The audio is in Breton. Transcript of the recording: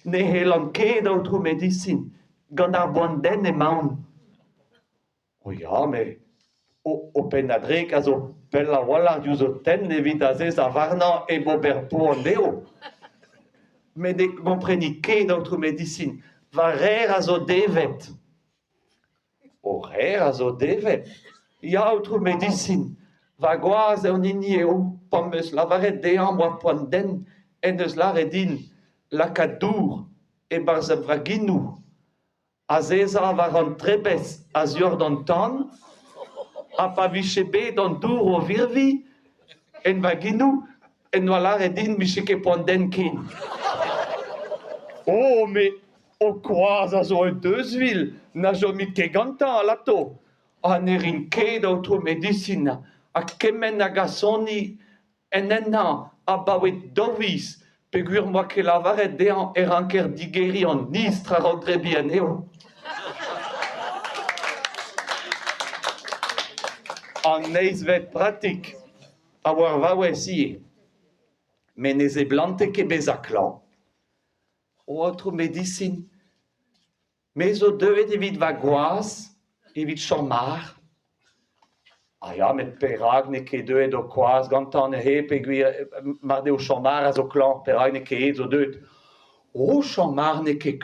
ne helan ket d'autre medicine, gant ar boan-den emaon. O ya, me, o pen adrek a zo pel la wall diouz o ten evit a zez a varnan e bober po an deo. Me ne kompreni ket d'autre medicine, va rer a zo devet. O rer a zo devet, ya autre medicine, va gwaz eo nini eo, pam eus lavaret dean moa poan den, en eus lar edin lakadour e barz vraginou. A zeza va ran trebes a zior d'an tan, a pa viche bet an dour o virvi, en vaginou, en oa lar edin micheke poan den ken. Oh, me o koaz a zo e deus-vil, na jo mit ket gantañ a lato. A ne rin ket d'autre medicina, a kemen a gasoni en enna a baouet doviz, peogwir moa ket lavaret dean e ranker digeri an nistre a randrebi aneo. An neizvet pratik a war vaouez ie, men ez e blante ket bez a klan. O autre medicine, me zo deuet evit va gwaz, evit chamar. Ah ya, met perak ne ket deuet o kwaz, gantan e he peogwir mar deo chamar a zo klan, perak ne ket zo deuet. O chamar ne ket